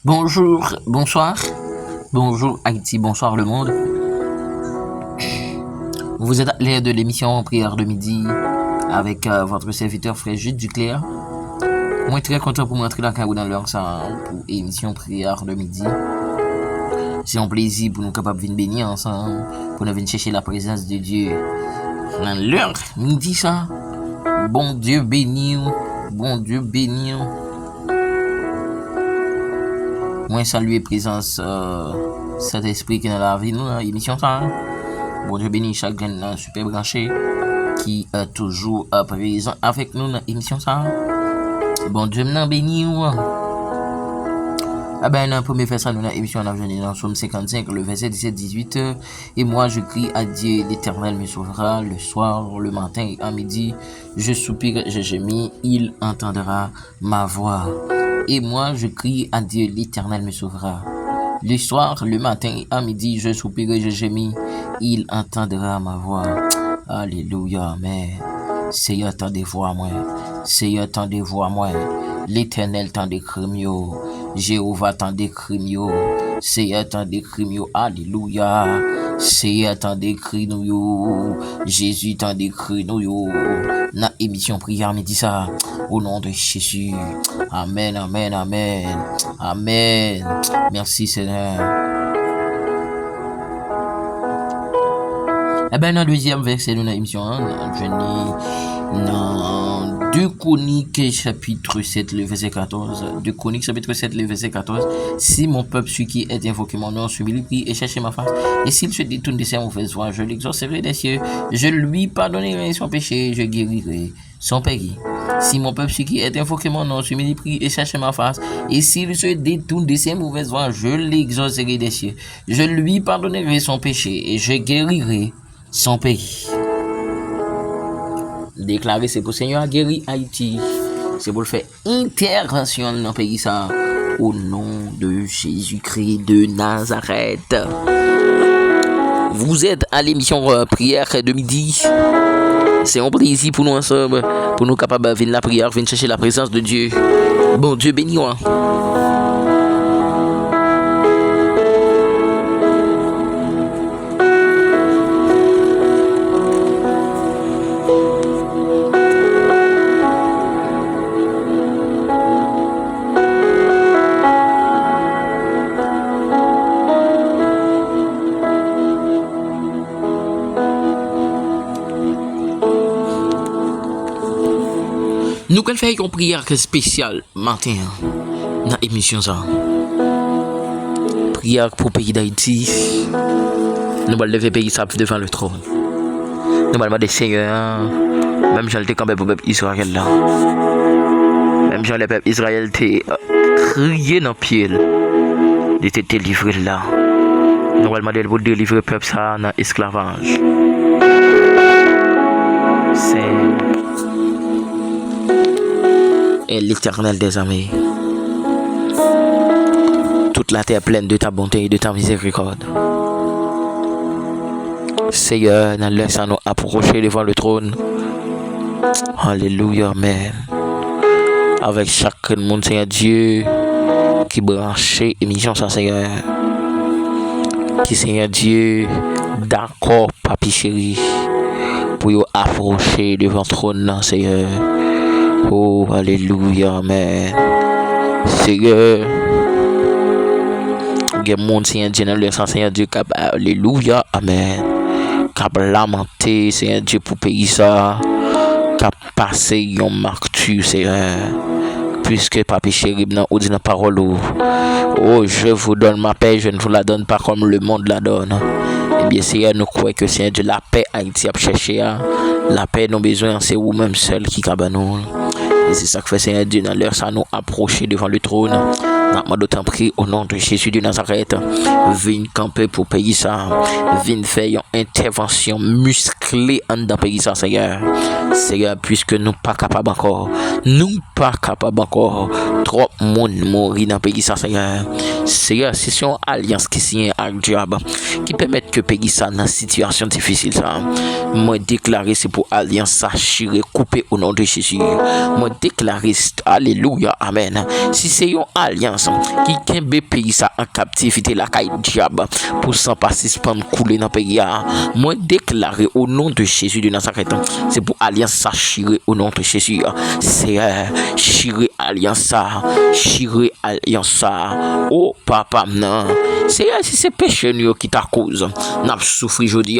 Bonjour, bonsoir, bonjour Haïti, bonsoir le monde. Vous êtes à l'air de l'émission Prière de midi avec votre serviteur Frère Jude Duclerc. Moi très content pour m'entrer dans l'heure ça pour émission Prière de midi. C'est un plaisir pour nous capables de venir bénir ensemble, pour nous venir chercher la présence de Dieu dans l'heure midi ça. Bon Dieu béni, bon Dieu béni. Moi saluer présence cet esprit qui est dans la vie nous dans l'émission ça. Bon Dieu béni chaque grain super branché qui est toujours présent avec nous dans l'émission ça. Bon Dieu m'en béni ou. Ah ben dans premier fait ça nous dans l'émission on a venu dans Psaume 55 le verset 17-18 et moi je crie à Dieu l'Éternel me sauvera le soir, le matin et à midi je soupire, je gémis, il entendra ma voix. Et moi, je crie à Dieu, l'Éternel me sauvera. Le soir, le matin et à midi, je soupirai, je gémis, il entendra ma voix. Alléluia, amen. Seigneur, tendez-vous à moi. Seigneur, tendez-vous à moi. L'Éternel tend des crimes, Jéhovah tend des crimes, Seigneur tend des crimes, alléluia. Seigneur tend des crimes, Jésus tend des crimes, na émission prière midi ça, au nom de Jésus. Amen, amen, amen, amen. Merci Seigneur. Eh ben, dans le deuxième verset de l'émission, je n'ai dans 2 Chroniques chapitre 7, le verset 14. 2 Chroniques chapitre 7, le verset 14. Si mon peuple, celui qui est invoqué mon nom, celui qui et chercher ma face, et s'il se détourne de ses mauvaises voies, je l'exaucerai des cieux, je lui pardonnerai son péché, je guérirai son pays. Si mon peuple, celui qui est invoqué mon nom, celui qui et chercher ma face, et s'il se détourne de ses mauvaises voies, je l'exaucerai des cieux, je lui pardonnerai son péché, et je guérirai son pays. Déclarer c'est pour Seigneur a guéri Haïti. C'est pour le faire intervention dans le pays ça. Au nom de Jésus-Christ de Nazareth. Vous êtes à l'émission Prière de midi. C'est un plaisir pour nous ensemble. Pour nous capables de venir la prière, venir chercher la présence de Dieu. Bon Dieu béni-moi. Nous allons faire une prière spéciale matin dans l'émission ça. Prière pour le pays d'Haïti. Nous allons lever le pays ça devant le trône. Nous allons demander Seigneur, même si j'étais campé pour le peuple Israël là. Même si le peuple Israël était crié dans le pied. Il était délivré là. Nous allons demander pour délivrer le peuple ça dans l'esclavage. C'est et l'Éternel des armées. Toute la terre pleine de ta bonté et de ta miséricorde. Seigneur, nous laissons nous approcher devant le trône. Alléluia, amen. Avec chaque monde, Seigneur Dieu, qui branche émission ça, Seigneur. Qui, Seigneur Dieu, d'accord, papi chéri, pour y approcher devant le trône, Seigneur. Oh, alléluia, amen. Seigneur, il y a monde, Seigneur Dieu, dans le sang, Seigneur Dieu, alléluia, amen. Cap lamenter, Seigneur Dieu, pour payer ça. Cap passer un martyr, Seigneur. Puisque, papi chéri, on dit dans la parole, oh, je vous donne ma paix, je ne vous la donne pas comme le monde la donne. Eh bien, Seigneur, nous croyons que, Seigneur Dieu, la paix Haïti a cherché. La paix, nous besoin, c'est vous-même seul qui cabanons. Et c'est ça que fait Seigneur Dieu dans l'heure, ça nous approcher devant le trône. N'a d'autant pris au nom de Jésus de Nazareth. Viens camper pour payer ça. Viens faire une intervention musclée dans le pays, ça, Seigneur. Seigneur, puisque nous pas capables encore. Nous pas capables encore. Trop de monde mourir dans le pays, ça, Seigneur. Seigneur, c'est une alliance qui signe avec diable qui permet que pays ça dans une situation difficile, ça. Moi, déclarer c'est pour alliance ça, chirer, couper au nom de Jésus. Moi, déclarer, alléluia, amen. Si c'est une alliance qui kembe pays ça en captivité la caille diable pour s'en passer suspendre couler dans pays, moi déclarer au nom de Jésus de Nazareth, c'est pour alliance ça chirer au nom de Jésus. C'est chirer alliance ça, chirer alliance ça. Oh papa non, c'est si c'est péché nous qui t'a cause n'a souffrir aujourd'hui,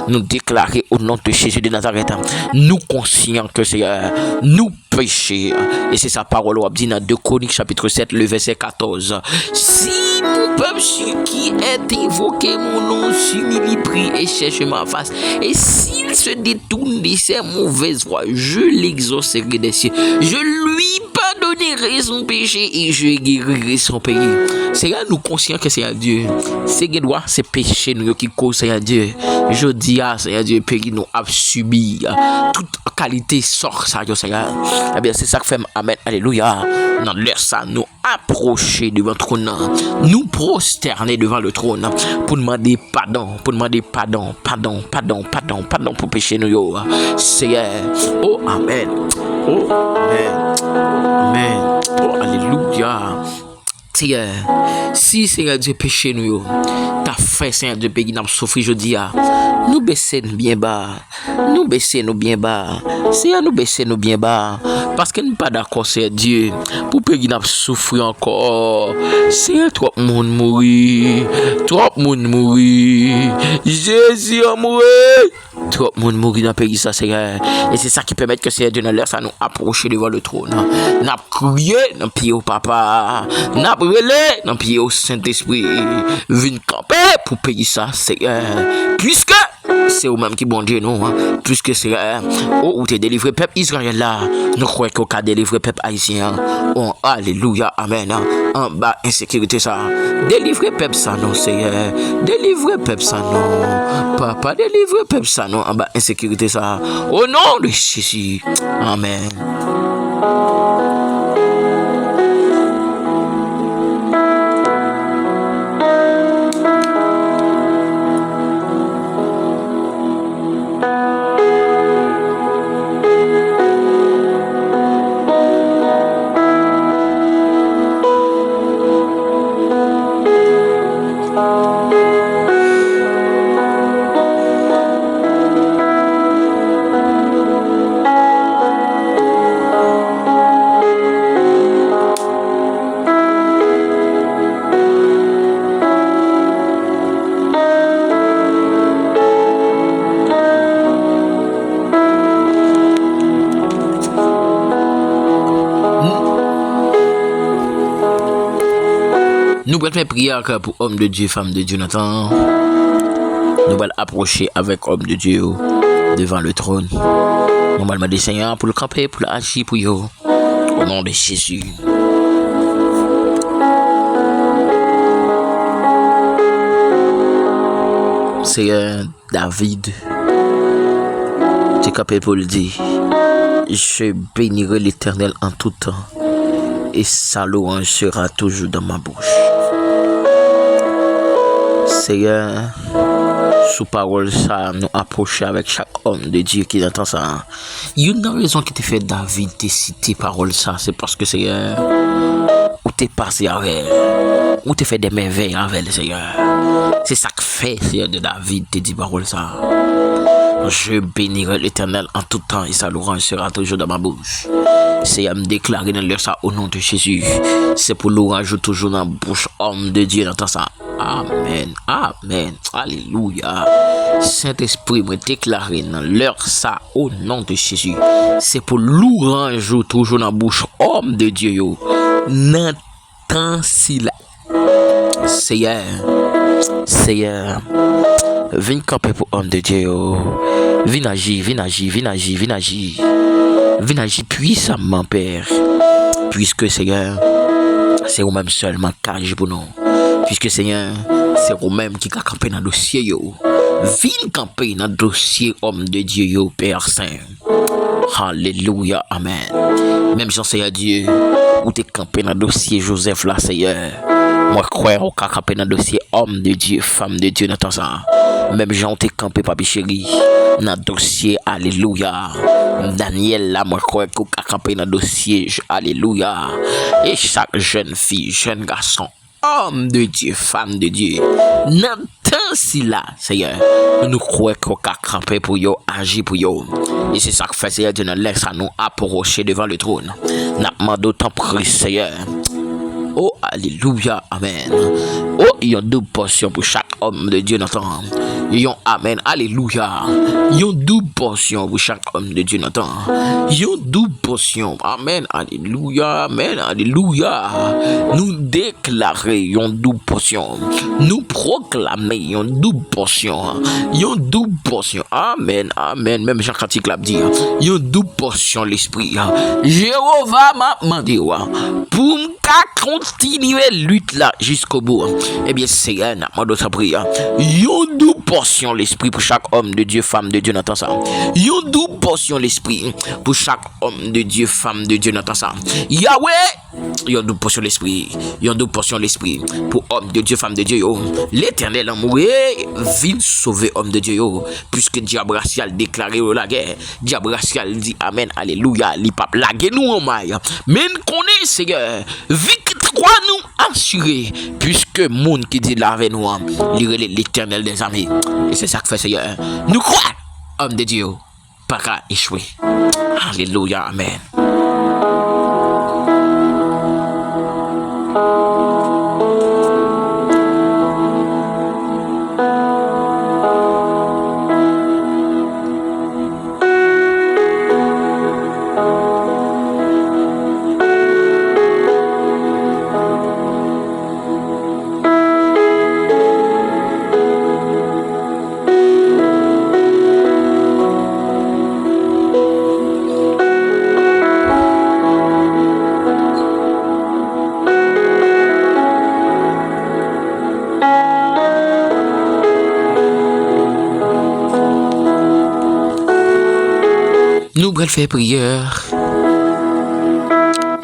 nous déclarer au nom de Jésus de Nazareth, nous conscients que c'est nous péché, et c'est sa parole on dit dans 2 Chroniques chapitre 7 le verset 14. Si mon peuple qui est invoqué mon nom s'humilie, prie et cherche ma face, et s'il se détourne de ses mauvaises voies, je l'exaucerai des cieux, je lui pardonnerai son péché et je guérirai son pays. C'est là nous conscients que c'est à Dieu. C'est droit, c'est péché nous qui cause c'est à Dieu. Je dis à c'est à Dieu pays nous a subi toute qualité sort ça Dieu Seigneur. Eh bien c'est ça que fait amen alléluia. Dans l'heure ça nous approcher devant le trône, nous prosterner devant le trône pour demander pardon, pardon pour péché nous. Seigneur. Oh amen. Oh amen. Amen. Oh alléluia. Seigneur, si Seigneur Dieu péché nous, t'as fait Seigneur Dieu pays n'a souffrir je dis nous baisser bien bas, Seigneur nous baisser nous bien bas, parce que nous pas d'accord Seigneur Dieu, pour pays n'a souffrir encore, Seigneur trop monde mourir, Jésus a mouru, trop monde mourir dans pays ça Seigneur, et c'est ça qui permet que Seigneur Dieu dans l'air ça nous approcher devant le trône, n'a crié dans pied au papa, n'a brûlé dans pied au Saint-Esprit, viens camper pour payer ça Seigneur, puisque c'est au même qui bon Dieu non, puisque c'est où t'es délivré peuple Israël là, nous croyons qu'au cas délivré peuple haïtien, oh alléluia amen, en bas insécurité ça, délivré peuple ça non Seigneur, délivré peuple ça non, papa délivré peuple ça non, en bas insécurité ça, au nom de Jésus, amen. Nous allons faire prière pour homme de Dieu, femme de Dieu, Nathan. Nous allons approcher avec homme de Dieu devant le trône. Nous allons demander Seigneur pour le camper, pour l'agir pour eux. Au nom de Jésus. Seigneur David, tu es capable pour le dire. Je bénirai l'Éternel en tout temps, et sa louange sera toujours dans ma bouche. Seigneur, sous parole ça, nous approcher avec chaque homme de Dieu qui entend ça. Il y a une raison qui te fait David te citer parole ça, c'est parce que Seigneur, ou t'es passé avec, ou t'es fait des merveilles avec Seigneur. C'est ça que fait Seigneur de David te dit parole ça. Je bénirai l'Éternel en tout temps et sa louange sera toujours dans ma bouche. C'est à me déclarer dans l'heure ça au nom de Jésus. C'est pour louange toujours dans la bouche homme de Dieu dans ça. Amen. Amen. Alléluia. Saint-Esprit me déclarer dans l'heure ça au nom de Jésus. C'est pour louange toujours dans la bouche homme de Dieu. N'entends si là. Seigneur. Viens camper pour homme de Dieu. Viens agir puissamment, Père. Puisque, Seigneur, c'est vous-même seulement qui agit pour nous. Puisque Seigneur, c'est vous-même qui a campé dans le dossier yo. Viens camper dans le dossier homme de Dieu yo, Père Saint. Alléluia, amen. Même si Seigneur Dieu, ou t'es campé dans le dossier Joseph là, Seigneur. Moi, croire au campé dans le dossier homme de Dieu, femme de Dieu, dans ton sang. Même Jean t'es campé, papi chéri, dans le dossier, alléluia. Daniel là, moi, croire qu'on a campé dans le dossier, alléluia. Et chaque jeune fille, jeune garçon, homme de Dieu, femme de Dieu, dans temps si là, Seigneur, nous croyons qu'on a campé pour yo, agir pour yo. Et c'est ça que fait, Seigneur, Dieu nous laisse à nous approcher devant le trône. N'a pas d'autant pris, Seigneur. Oh, alléluia, amen. Oh, il y a deux portions pour chaque homme de Dieu n'entend. Yon amen, alléluia. Yon double portion pour chaque homme de Dieu n'entend. Yon double portion, amen, alléluia, amen, alléluia. Nous déclarons yon double portion. Nous proclamons yon double portion. Yon double portion, amen, amen. Même Jean Cantique l'a dit. Yon double portion l'esprit. Jéhovah m'a demandé pour continuer lutte là jusqu'au bout. Eh bien, Seigneur, n'a pas d'autre prière. Yon double portion l'esprit pour chaque homme de Dieu, femme de Dieu, n'entend ça. Yon double portion l'esprit pour chaque homme de Dieu, femme de Dieu, n'entend ça. Yahweh, yon double portion l'esprit. Yon double portion l'esprit pour homme de Dieu, femme de Dieu. L'Éternel amour vient sauver homme de Dieu. Puisque diable racial déclaré la guerre. Diable racial dit amen, alléluia. Li pape la guerre nous en maille. Mais nous connaissons, Seigneur. Victoire nous assurée, puisque monde qui dit là avec nous, l'Éternel des armées. Et c'est ça que fait Seigneur. Nous croyons, homme de Dieu, pas qu'à échouer. Alléluia, amen. Nous allons faire prière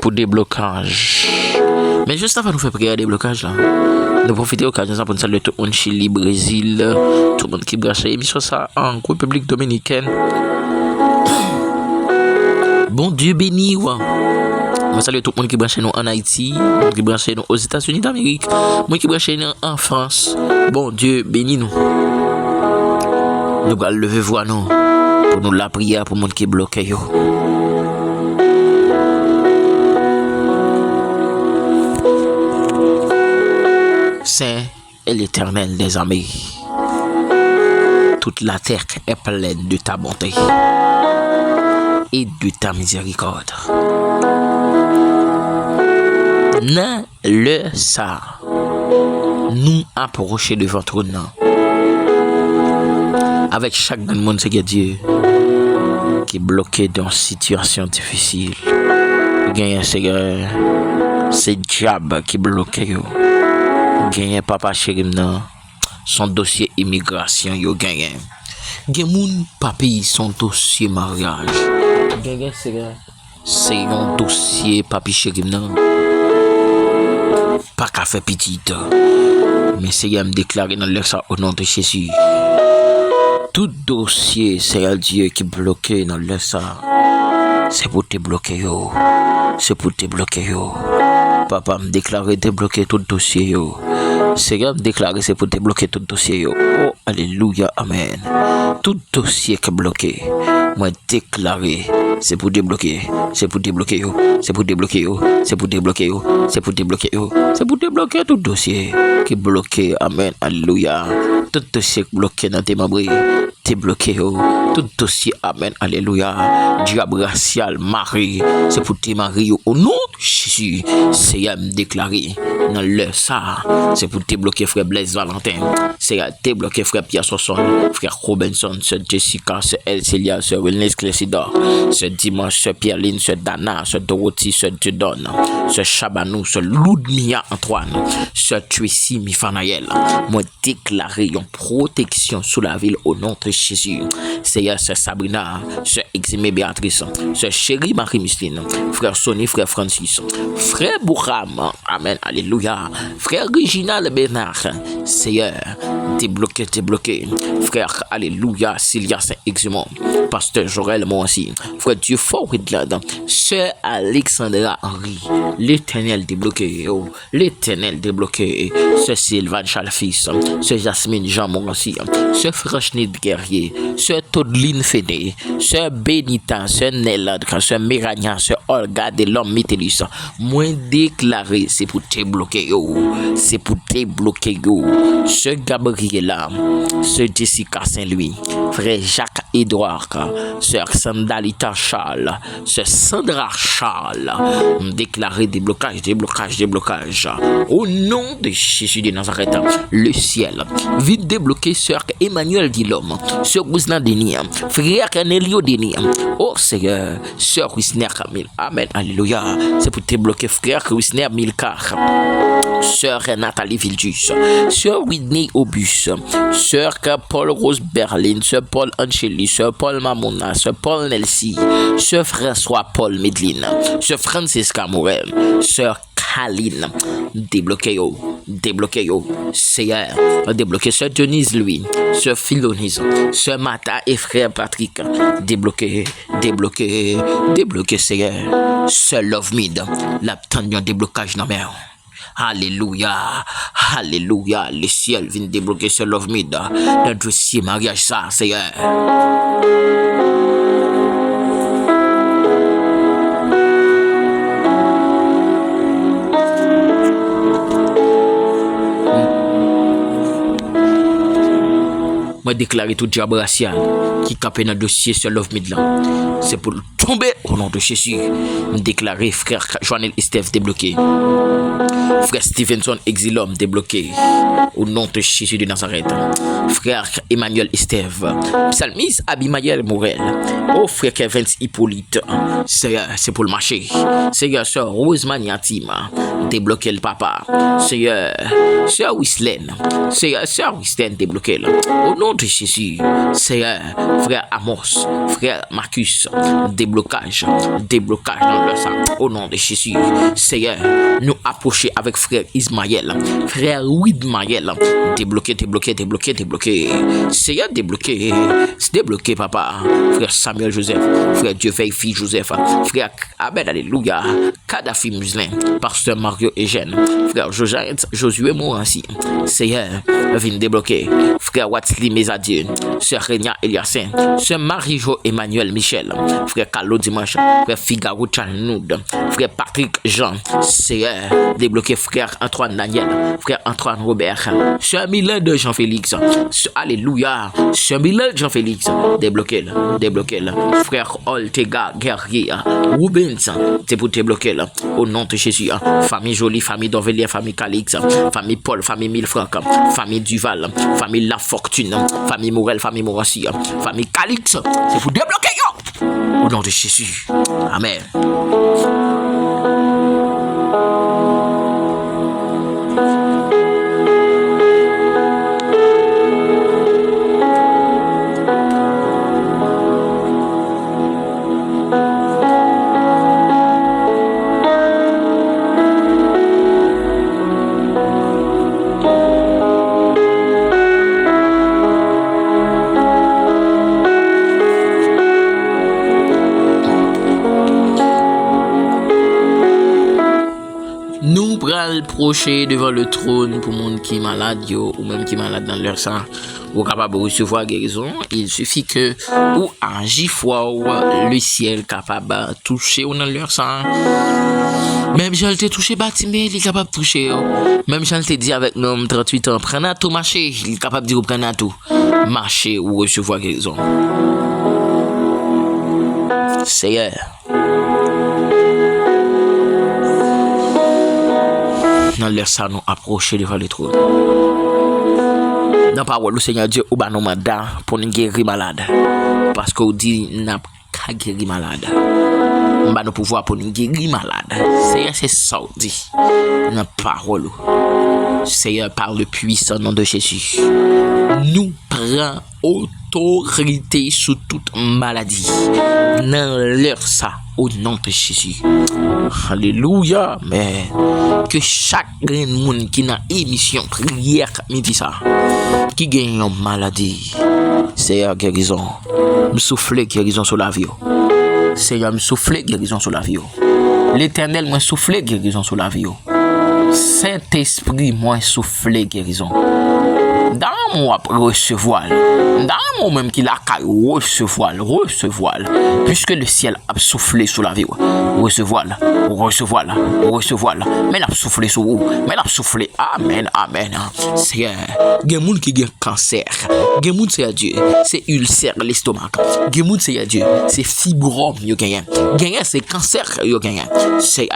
pour déblocage. Mais juste avant de faire prière déblocage là, nous profitons de l'occasion pour nous saluer tout le monde Chili, Brésil, tout le monde qui branche l'émission ça en République Dominicaine. Bon Dieu béni wa. Je salue tout le monde qui branche nous en Haïti, qui branche nous aux États-Unis d'Amérique, moi qui branche nous en France. Bon Dieu béni nous. Nous allons lever voix nous. Pour nous la prière pour le monde qui est bloqué. Yo. Saint est l'Éternel des armées. Toute la terre est pleine de ta bonté et de ta miséricorde. Nan le ça, nous approcher devant ton nom. Avec chaque monde, c'est Dieu qui est bloqué dans une situation difficile. Gagne Seigneur, c'est diable qui est bloqué. Gagne papa chéri son dossier immigration yo gagne. Gagne moun papi son dossier mariage. Gagne Seigneur, c'est un dossier papi chéri pas qu'à faire petite. Mais Seigneur me déclare dans le ça au nom de Jésus. Tout dossier, c'est Dieu qui est bloqué dans le ça. C'est pour te bloquer, yo. C'est pour te bloquer, yo. Papa me déclare débloquer tout dossier, yo. Seigneur me déclare c'est pour débloquer tout dossier, yo. Oh, alléluia, amen. Tout dossier qui est bloqué, moi déclaré, c'est pour débloquer. C'est pour débloquer, yo. C'est pour débloquer, yo. C'est pour débloquer, yo. C'est pour débloquer, yo. C'est pour débloquer tout dossier qui est bloqué, amen, alléluia. tout dossier bloqué dans tes membres, t'es bloqué, tout dossier, amen, alléluia, diable racial, Marie, c'est pour tes maris, au nom de Jésus, c'est à me déclarer, dans l'heure ça, c'est pour te bloquer, frère Blaise Valentin, c'est à te bloquer, frère Pierre Sosson, frère Robinson, sœur Jessica, sœur Elcelia, sœur Wellness Clessidor, sœur Dimanche, sœur Pierline, sœur Dana, sœur Dorothy, sœur Dieudonne, sœur Chabanou, sœur Loudmia Antoine, sœur Tracy Mifanaël, moi déclarer une protection sous la ville au nom de Jésus. Seigneur, sœur Sabrina, sœur Eximé Béatrice, sœur Chérie Marie-Muceline, frère Sonny, frère Francis, frère Bouram, amen, alléluia, frère Reginald Bernard, Seigneur, débloqué, frère, alléluia, Sylvia Saint-Exumont, pasteur Jorel, moi aussi, frère Dieu fort Whitland, sœur Alexandra Henry, l'éternel débloqué, l'éternel débloqué, sœur Sylvain Chalfis, sœur Jasmine Jean Morancy, sœur Franchny Guerrier, sœur Todeline Fédé, sœur Benita, sœur Nellad, sœur Mérania, sœur Olga de l'homme Métellus, moins déclaré, c'est pour te bloquer, c'est pour te bloquer, sœur Gabriela, sœur Jessica Saint-Louis, frère Jacques Edouard, sœur Sandalita Charles, sœur Sandra Charles, déclaré déblocage, au nom de Jésus de Nazareth, le ciel, vite débloqué, sœur Emmanuel Dilhomme, sœur Gouzna Denis, frère Canelio Denis, oh Seigneur, sœur Wisner Camille, amen, alléluia, c'est pour te bloquer, frère Wisner Milcar, sœur Nathalie Vildus, sœur Whitney Obus, sœur Paul Rose Berlin, sœur Paul Angeli, sœur Paul Mamona, sœur Paul Nelsi, sœur François Paul Medline, sœur Francisca Morel, sœur Kaline, débloqué, Seigneur, débloqué, sœur Denise Louis, sœur Philonise, sœur Mata et frère Patrick, débloqué, Seigneur, sœur Love Mid, l'obtention déblocage dans mer. Alléluia, le ciel vient débloquer ce Love Mid, le dossier mariage ça, Seigneur. Moi déclarer tout diable racial qui capé dans le dossier sur Love Midland. C'est pour tomber au nom de Jésus. Déclarer frère Joannel Esteve débloqué. Frère Stevenson Exilum débloqué. Au nom de Jésus de Nazareth. Frère Emmanuel Esteve. Psalmis Abimaël Morel. Oh frère Kevin Hippolyte. C'est pour le marché. Seigneur, sœur Rosemary Yatima. Débloqué le papa. Seigneur, sœur Wislaine. Seigneur, sœur Wislaine débloqué. Au nom de Jésus, Seigneur, frère Amos, frère Marcus, déblocage dans le sang. Au nom de Jésus, Seigneur, nous approcher avec frère Ismaël, frère Widmaël, débloqué. Seigneur, débloqué, papa, frère Samuel Joseph, frère Dieu veille fille Joseph, frère Abel, alléluia, Kadhafi Muslin, pasteur Mario Eugène, frère Josué Morancy, Seigneur, viens débloquer, frère Watsli Mézadieu, sœur Renia Eliassin, sœur Marie-Jo Emmanuel Michel, frère Carlo Dimanche, frère Figaro Chalnoud, frère Patrick Jean, Seigneur, débloqué, frère Antoine Daniel, frère Antoine Robert, sœur Milan de Jean-Félix, alléluia, sœur Milan de Jean-Félix, débloqué, frère Oltega Guerrier, Rubens, c'est pour débloquer, au nom de Jésus, famille Jolie, famille d'Orvelien, famille Calix, famille Paul, famille Milfranc, famille Duval, famille La Fortune, famille Morel, famille Morassi, famille Calix, c'est pour débloquer, au nom de Jésus, amen. Procher devant le trône pour monde qui est malade ou même qui est malade dans leur sang ou capable de recevoir guérison. Il suffit que ou agit foi ou le ciel capable de toucher dans leur sang Même si elle t'a touché bâtiment, il est capable de toucher. Même si elle t'a dit avec nous 38 ans, prends à tout marcher, il est capable de dire prendre à tout. Marcher ou recevoir guérison. Seigneur. Dans l'air ça nous approcher devant le trône. Dans la parole, le Seigneur Dieu, ou ba nous mandat pour nous guérir malade. Parce qu'on dit, n'a pas guérir malade. On va nous pouvoir pour nous guérir malade. Seigneur, c'est ça, on dit. Dans la parole. Seigneur, par le puissant nom de Jésus, nous prend autorité sur toute maladie. Dans l'heure ça, au nom de Jésus. Alléluia. Mais que chaque monde qui n'a émission prière midi ça, qui gagne une maladie, Seigneur guérison. Me souffler guérison sur la vie. Seigneur me souffler guérison sur la vie. L'Éternel m'a soufflé guérison sur la vie. Saint-Esprit m'a soufflé guérison. Dans moi recevoir. Dans moi même qui l'a recevoir. Puisque le ciel a soufflé sur la vie. Recevoir. Mais l'a soufflé sur vous. Mais l'a soufflé. Amen. C'est il y a des gens qui ont cancer. Des gens c'est Dieu. C'est ulcère l'estomac. Des gens c'est Dieu. C'est fibrome yo gagne. Gagne c'est cancer yo gagne. C'est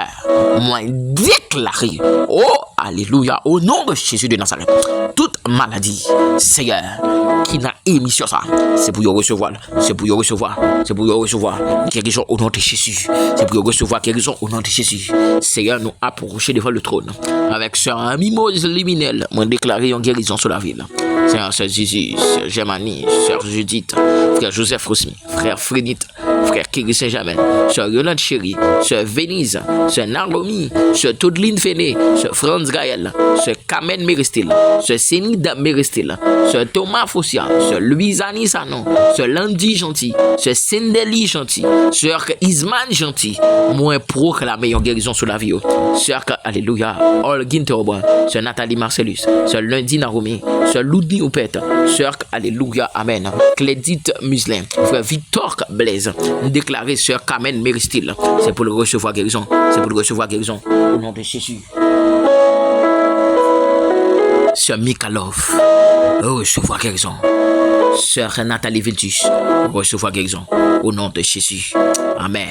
moi déclaré. Oh alléluia au nom de Jésus de Nazareth. Toute maladie, Seigneur, qui n'a émission ça, c'est pour y recevoir. Guérison au nom de Jésus. C'est pour y recevoir guérison au nom de Jésus. Seigneur, nous approcher devant le trône. Avec sœur Mimose Liminel, moi déclarer une guérison sur la ville. Seigneur, sœur Zizi, sœur Germanie, sœur Judith, frère Joseph Rosmi, frère Frédite, frère Kiri Saint-Germain, sœur Yolande Chéri, sœur Venise, sœur Naromi, sœur Todeline Féné, sœur Franz Gaël, sœur Kamen Méristil, sœur Sénida Méristil, sœur Thomas Fossia, sœur Louisani Sanon, sœur Landy Gentil, sœur Sindeli Gentil, sœur Isman Gentil, moi proclamer une guérison sur la vie. Sœur Alléluia, Olgin Théoban, sœur Nathalie Marcellus, sœur Lundi Naromi, sœur Loudni Oupette, sœur Alléluia, Amen, Clédite Muslin, frère Victor Blaise, déclaré sœur Kamen Méristil, c'est pour le recevoir guérison, au nom de Jésus. Sœur Mikalov, recevoir guérison. Sœur Nathalie Viltus, recevoir guérison. Au nom de Jésus. Amen.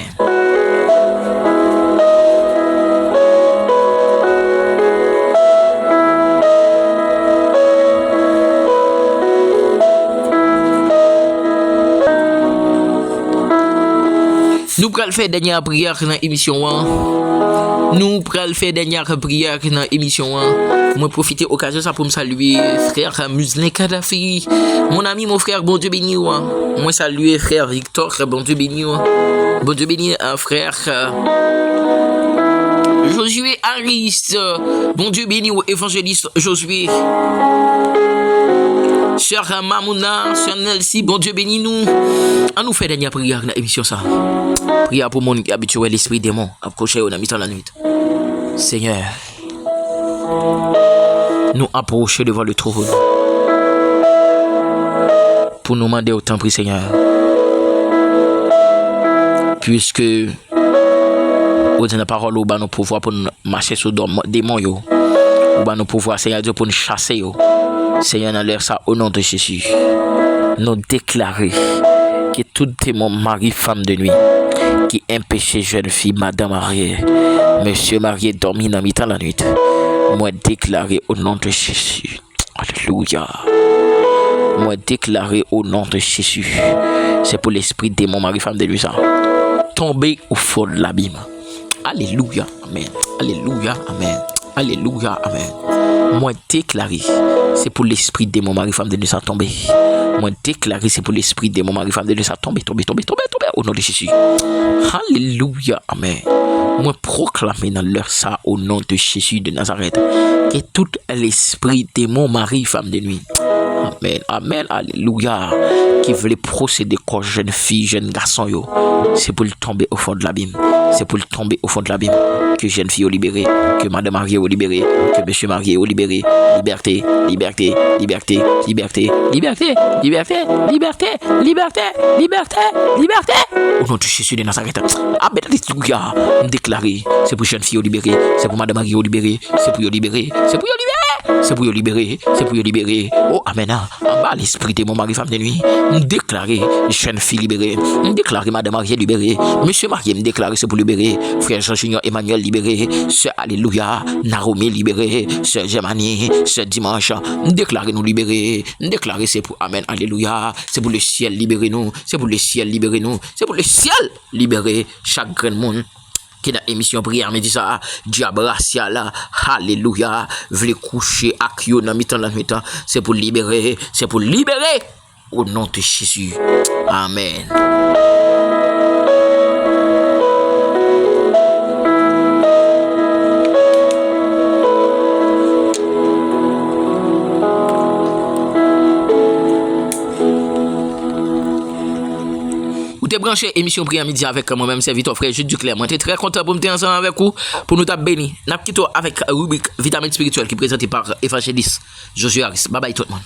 Nous prenons faire dernière prière dans l'émission. Moi profiter occasion ça pour me saluer frère Muslin Kadhafi, mon ami, mon frère, bon Dieu béni. Moi saluer frère Victor, bon Dieu béni. Bon Dieu béni frère Josué Harris, bon Dieu béni évangéliste Josué. Sœur Mamouna, Sœur Nelsie, bon Dieu bénis nous. On nous fait dernière prière dans l'émission ça. Prière pour mon qui habitué l'esprit démon approcher au mi-temps la nuit. Seigneur, nous approcher devant le trône pour nous demander autant prix Seigneur. Puisque au dit la parole ou ba nous pouvoir pour marcher sur démon yo. Ou ba nous pouvoir Seigneur Dieu pour nous chasser yo. Seigneur, dans l'air ça, au nom de Jésus, nous déclarer que tout démon, mari, femme de nuit, qui empêchait jeune fille, madame mariée, monsieur marié, dormi dans mi-temps la nuit, moi déclarer au nom de Jésus. Alléluia. Moi déclarer au nom de Jésus. C'est pour l'esprit démon, mari, femme de nuit, ça. Tomber au fond de l'abîme. Alléluia. Amen. Alléluia. Amen. Alléluia. Amen. Moi déclaré, c'est pour l'esprit de mon mari femme de ça tomber. Moi déclaré, c'est pour l'esprit de mon mari femme de ça tomber au nom de Jésus. Alléluia, amen. Moi proclamer dans l'heure ça au nom de Jésus de Nazareth que tout l'esprit de mon mari femme de nuit. Amen, amen, alléluia. Qui voulait procéder comme jeune fille, jeune garçon yo. C'est pour le tomber au fond de l'abîme. C'est pour le tomber au fond de l'abîme. que jeune fille libérée, que madame mariée libérée, que monsieur marié libéré. Liberté, liberté, liberté, liberté, liberté, liberté, liberté, liberté, liberté, liberté. Au nom de Jésus de Nazareth. Ah, ben, déclaré, c'est pour jeune fille libérée, c'est pour madame mariée libérée, c'est pour libérer, c'est pour libérer. C'est pour libérer, c'est pour libérer. Oh, amen. En bas, l'esprit de mon mari, femme de nuit. Déclaré, jeune fille libérée. Déclaré, madame mariée libérée. Monsieur marié, me déclaré, c'est pour libérer. Frère Jean-Junior Emmanuel libéré. Sœur Alléluia, Naomi libéré. Sœur Germanie, sœur Dimanche. Déclaré, nous libérer. Déclaré, c'est pour amen. Alléluia. C'est pour le ciel libérer nous. C'est pour le ciel libérer nous. C'est pour le ciel libérer chaque grand monde. Qui dans émission prière me dit ça diable racial alléluia veut coucher avec yo dans mi-temps c'est pour libérer au nom de Jésus amen. Branché émission prière midi avec moi-même serviteur frère Jules Duclerc. Moi, très content pour me tenir ensemble avec vous pour nous taper béni. N'a quitté avec rubrique vitamine spirituelle qui est présentée par évangéliste Josué Harris. Bye bye tout le monde.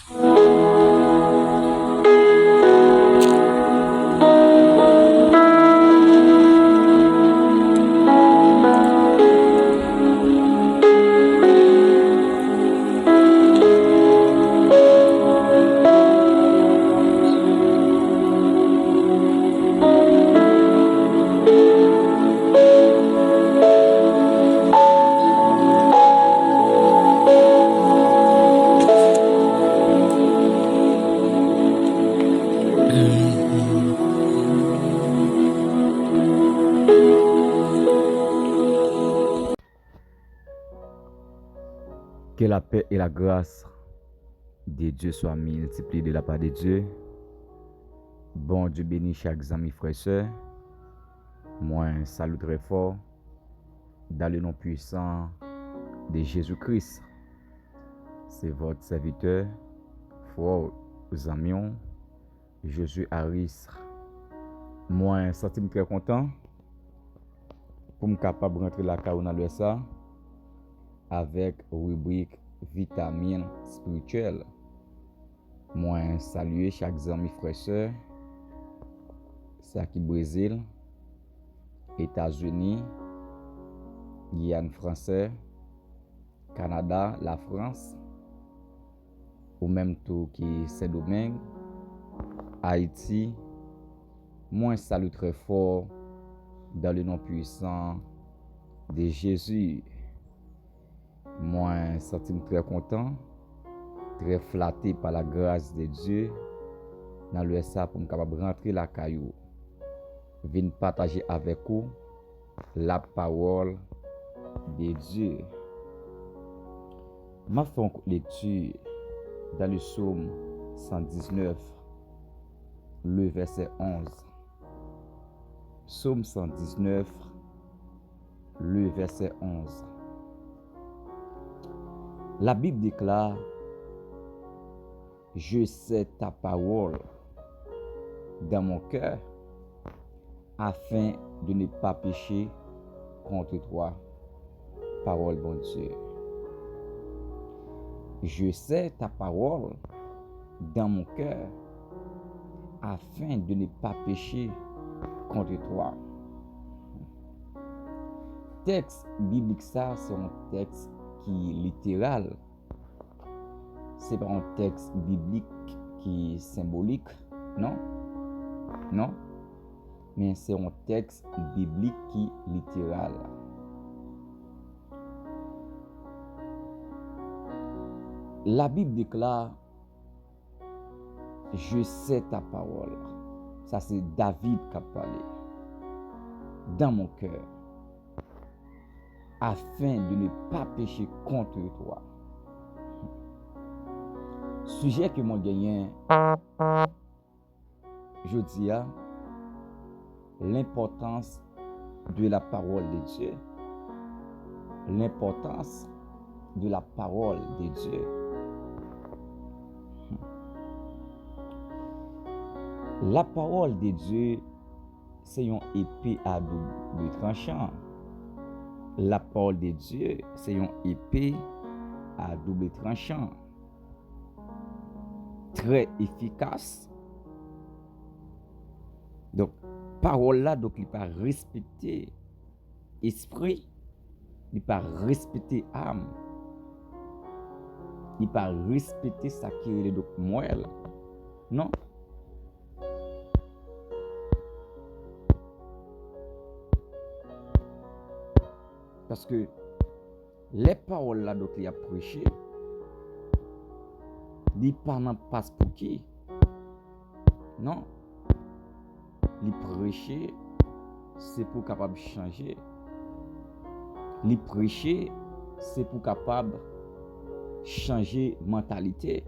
Que la paix et la grâce de Dieu soient multipliées de la part de Dieu. Bon Dieu bénit chaque ami frère et soeur. Moi, un salut très fort dans le nom puissant de Jésus-Christ. C'est votre serviteur, frère Zamion, Josué Harris. Moi, un sentiment très content pour me capable de rentrer la caille dans le ça avec rubrique vitamine spirituelle. Moi, saluer chaque ami frère soeur, c'est qui Brésil, États-Unis, Guyane français, Canada, la France, ou même tout qui Saint-Domingue, Haïti. Moi, salut très fort dans le nom puissant de Jésus. Moi, sentime très content, très flatté par la grâce de Dieu dans le SA pour me capable rentrer la caillou. Venir partager avec vous la parole de Dieu. Ma fait une lecture dans le psaume 119, le verset 11. Psaume 119, le verset 11. La Bible déclare: je sais ta parole dans mon cœur afin de ne pas pécher contre toi. Parole bon Dieu. Je sais ta parole dans mon cœur afin de ne pas pécher contre toi. Texte biblique ça, c'est un texte qui est littéral. C'est pas un texte biblique qui est symbolique, non? Non? Mais c'est un texte biblique qui est littéral. La Bible déclare: je sais ta parole. Ça, c'est David qui a parlé. Dans mon cœur, afin de ne pas pécher contre toi. Sujet que mon gagnant, je dis, l'importance de la parole de Dieu. L'importance de la parole de Dieu. La parole de Dieu, c'est une épée à double tranchant. la parole de Dieu, c'est une épée à double tranchant, très efficace. Donc, parole là, donc, il pas respecter esprit, il pas respecter âme, il pas respecter ça qui est donc moelle. Non. Parce que les paroles là, donc, il a prêché, il pas dans passe pour qui? Non. Il prêcher, c'est pour capable changer. Il prêcher, c'est pour capable changer mentalité.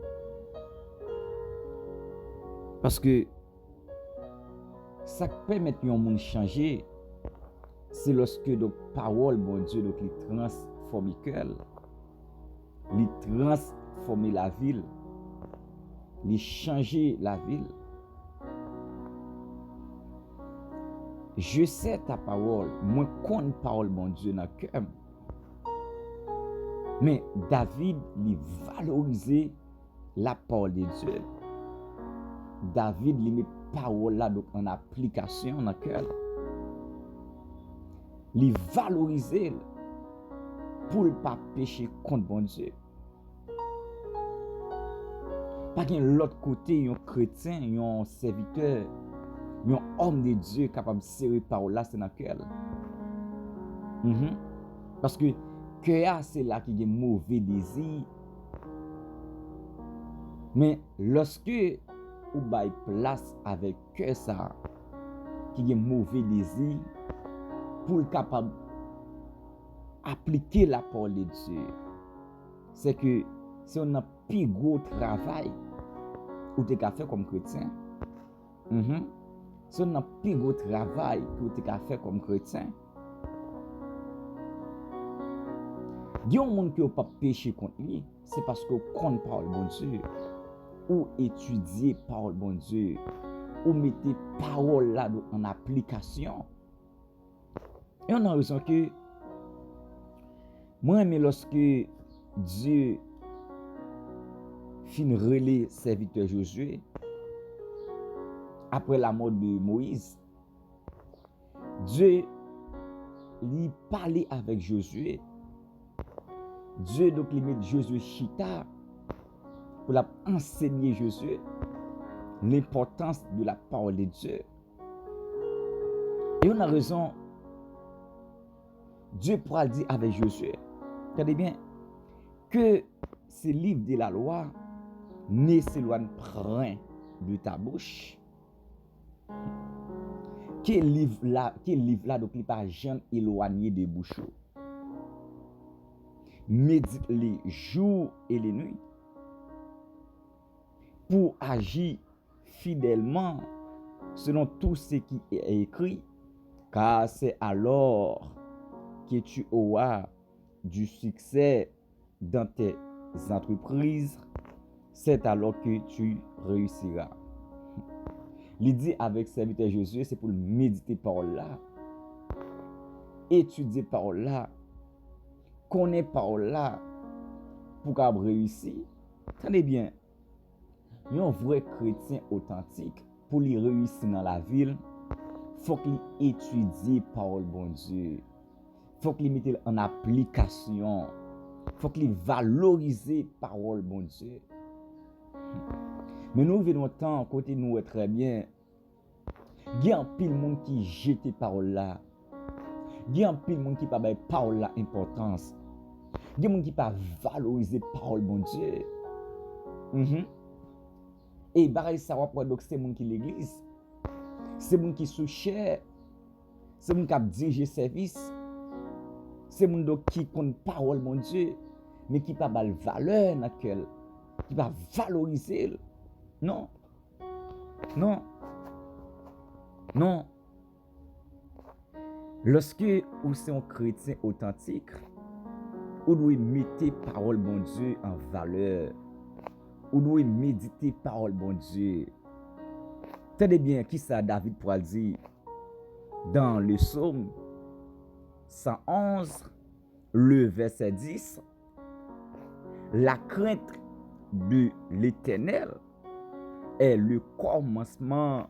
Parce que ça permet un monde changer, c'est lorsque donc parole bon Dieu donc il transforme cœur, il transforme la ville, il changer la ville. Je sais ta parole, moi connais parole bon Dieu dans le cœur. Mais David, il valorisait la parole de Dieu. David, il met parole là donc en application dans le cœur. Il valorisait pour ne pas pécher contre bon Dieu. Pas qu'il y ait l'autre côté, un chrétien, un serviteur, un homme de Dieu capable de serrer parole là, c'est dans le cœur. Parce que cœur, c'est là qu'il y a mauvais désir. Mais lorsque ou bail place avec cœur ça, qui y a mauvais désir, pour être capable d'appliquer la parole de Dieu, c'est que c'est un plus gros travail que tu as fait comme chrétien. C'est un plus gros travail que tu as fait comme chrétien. Il y a un monde qui n'a pas péché contre lui, c'est parce qu'on connaît la parole de Dieu, ou étudier la parole de Dieu, ou mettre la parole là en application. Et on a raison que moi, mais lorsque Dieu fin relais serviteur Josué, après la mort de Moïse, Dieu lui parlait avec Josué. Dieu donc lui met Josué chita pour enseigner Josué l'importance de la parole de Dieu. Et on a raison, Dieu pourra dire avec Josué, regardez bien, que ce livre de la loi ne s'éloigne point de ta bouche. Quel livre là, donc il n'est pas jamais éloigné de bouche. Médite les jours et les nuits pour agir fidèlement selon tout ce qui est écrit, car c'est alors que tu auras du succès dans tes entreprises, c'est alors que tu réussiras. Il dit avec serviteur Josué, c'est pour méditer parole là, étudier parole là, connaître parole là, pour qu'elle réussisse. Tenez bien, un vrai chrétien authentique, pour lui réussir dans la ville, il faut qu'il étudie parole bon Dieu. Il faut qu'il mette en application. Il faut qu'il valorise parole bon Dieu. Mais nous vivons temps, côté nous est très bien. Il y a un pile monde qui jette parole là. Il y a un pile monde qui pas bailler parole là importance. Il y a monde qui pas valoriser parole bon Dieu. Et pareil ça va pour donc c'est monde qui l'église. C'est monde qui sous cher. C'est monde qui a dirigé service. C'est monde donc qui compte parole mon Dieu, mais qui pas bal valeur dans laquelle qui va valoriser. Non. Non. Non. Lorsque vous êtes un chrétien authentique, vous devez mettre parole bon Dieu en valeur. Vous devez méditer parole bon Dieu. Tenez bien qui ça David pourra dire dans le psaume 111 le verset 10, la crainte de l'Éternel est le commencement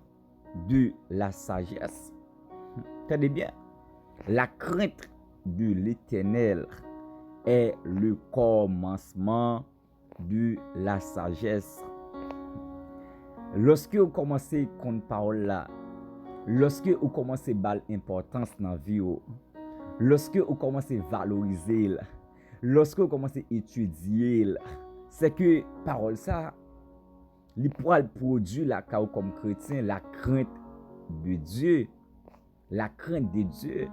de la sagesse. Tenez bien, la crainte de l'Éternel est le commencement de la sagesse. Lorsque vous commencez à connaître parole là, lorsque vous commencez à donner importance dans la vie, lorsque vous commencez à valoriser, lorsque vous commencez à étudier, c'est que parole ça, il pourra produire la comme chrétien la crainte de Dieu. La crainte de Dieu.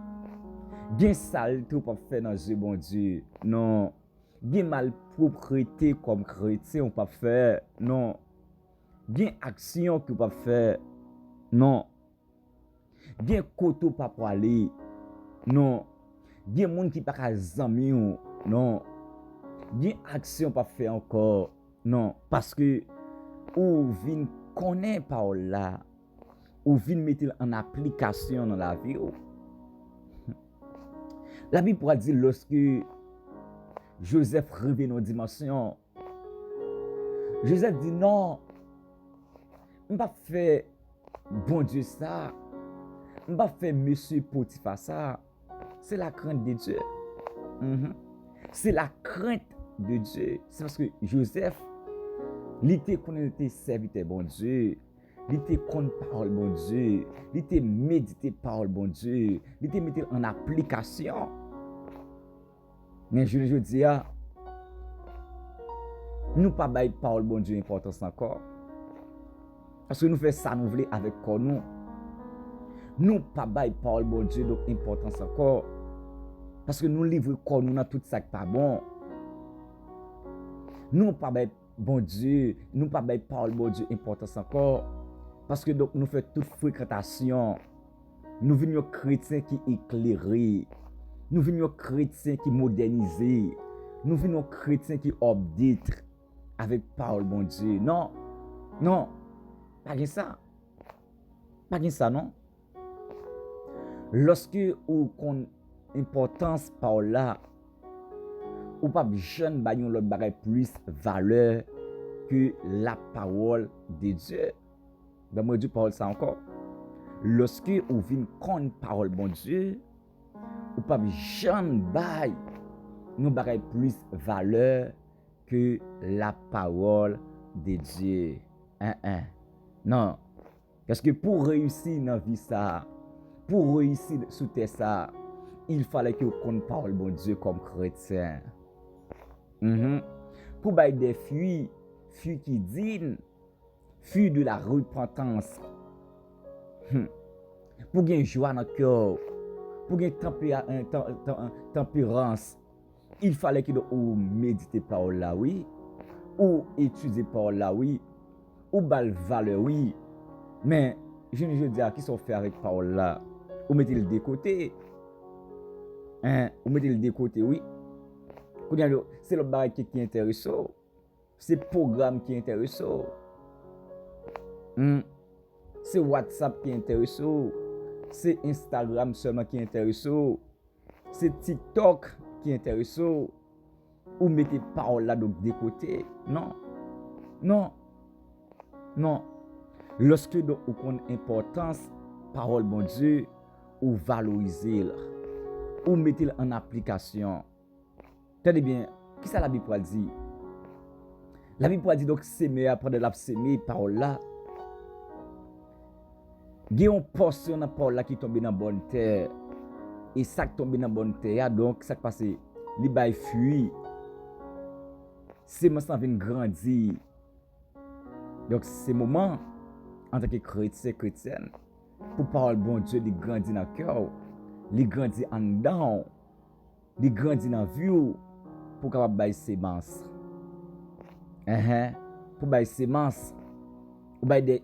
Bien sale tout pas faire dans Dieu bon Dieu. Non. Bien malpropreté comme chrétien on pas faire. Non. Bien action que pas faire. Non. Bien koto pas pour aller. Non. Bien monde qui pas ka zami ou. Non. Bien action pas faire encore. Non, parce que ou vin connaît parole là. Ou vin mettre en application dans la vie. La Bible pourra dire lorsque Joseph revient dans dimension, Joseph dit non, je ne vais pas faire bon Dieu ça, je ne vais pas faire monsieur Potiphar ça. C'est la crainte de Dieu. C'est la crainte de Dieu. C'est parce que Joseph, il était connecté serviteur bon Dieu. Il était contre parole bon Dieu. Il était médité parole bon Dieu. Il était mis en application. Mais je dis, nous pas bailler parole bon Dieu importance encore. Parce que nous faisons ça nous voulons avec quoi nous. Nous pas bailler parole bon Dieu donc importance encore. Parce que nous livrons quoi nous dans tout ça qui pas bon. Nous pas bailler bon Dieu, nous pas bailler parole bon Dieu importance encore. Parce que donc nous faisons toute fréquentation. Nous venons chrétiens qui éclairés. Nous venons chrétiens qui modernisés. Nous venons chrétiens qui update avec parole bon Dieu. Non. Non. Pas que ça. Pas que ça, non. Lorsque vous avez importance parole là, ou pas jeune bagnon l'autre bagay plus valeur que la parole de Dieu. Ben moi dis parole ça encore. Lorsque vous venez connaître parole bon Dieu, ou pas jeune bagay nous bagay plus valeur que la parole de Dieu. Non. Parce que pour réussir dans la vie ça, pour réussir sous terre ça, il fallait que vous connaissiez parole bon Dieu comme chrétien. Pour bailler des fruits qui dignent, fruits de la repentance. Pour gagner joie dans le cœur, pour gagner tempérance, il fallait que vous méditez parole là, oui, ou étudier parole là, oui, ou bal valeur, oui. Mais je dis à qui sont fait avec parole là, ou mettez le de côté. Ou mettez le de côté, oui. C'est le baril qui est intéressant. C'est le programme qui est intéressant. C'est WhatsApp qui est intéressant. C'est Instagram seulement qui est intéressant. C'est TikTok qui est intéressant. Ou mettez parole là de côté. Non. Non. Non. Lorsque vous avez importance, parole bon Dieu, ou valoriser, ou mettez en application. Tenez bien, qui ça la Bible dit? La Bible dit donc s'aimer après de la s'aimer parole là. Il y a une portion de parole là qui tombe dans bonne terre. Et ça qui tombe dans bonne terre, donc ça qui passe, li bay fuit. C'est moi ça vient grandir. Donc c'est moment en tant que chrétienne pour parole bon Dieu de grandir dans le cœur, de grandir en dedans, de grandir dans la vie pour capable bailler sémence. Pour bailler sémence ou bailler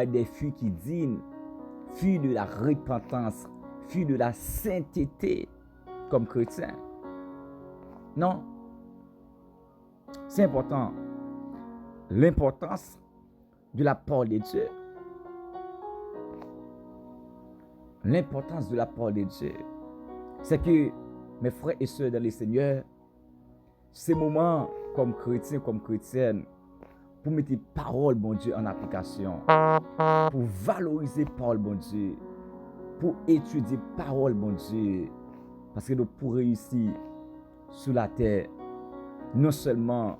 des fruits qui dignent, fruits de la repentance, fruits de la sainteté comme chrétien. Non. C'est important. L'importance de la parole de Dieu. L'importance de la parole de Dieu, c'est que Mes frères et sœurs dans le Seigneur, c'est moment comme chrétien, comme chrétienne, pour mettre parole, bon Dieu, en application, pour valoriser parole, bon Dieu, pour étudier parole, bon Dieu, parce que nous pour réussir sur la terre, non seulement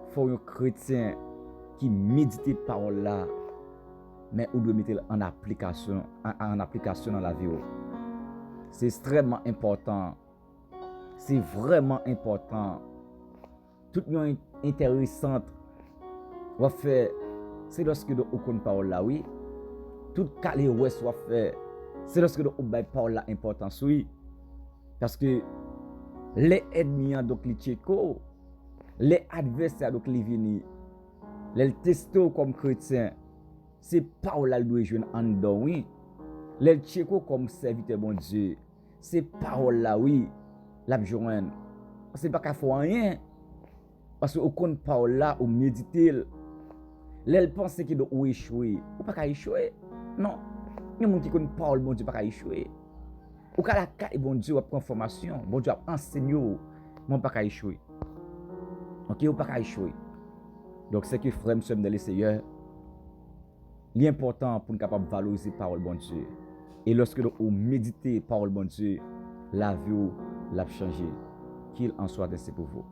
faut un chrétien qui médite parole là, mais on doit mettre en application dans la vie. C'est extrêmement important. C'est vraiment important. Tout le monde intéressant, on va faire, c'est lorsque nous avons parole là, oui. Tout calé ouais soit fait, c'est lorsque nous avons parole là importance, oui. Parce que les ennemis, donc les tchécos, les adversaires, donc les viennent, les testo comme chrétiens, c'est parole là doit jouer en dedans, oui. Les tchécos comme serviteur bon Dieu, c'est parole là, oui, la joindre. C'est pas qu'à faire rien. Parce que au compte parole là, ou méditer, l'elle pense qu'il doit échouer. Ou pas qu'à échouer. Non. Il y a des gens qui connaissent parole, bon Dieu, pas qu'à échouer. Ou qu'à la caille, bon Dieu, va prendre formation. Bon Dieu, enseigne, mais pas qu'à échouer. Ok, ou pas qu'à échouer. Donc, c'est que frère, monsieur, dans le Seigneur, l'important pour nous capable de valoriser parole, bon Dieu. Et lorsque nous méditons parole, bon Dieu, la vie l'a changé. Qu'il en soit ainsi pour vous.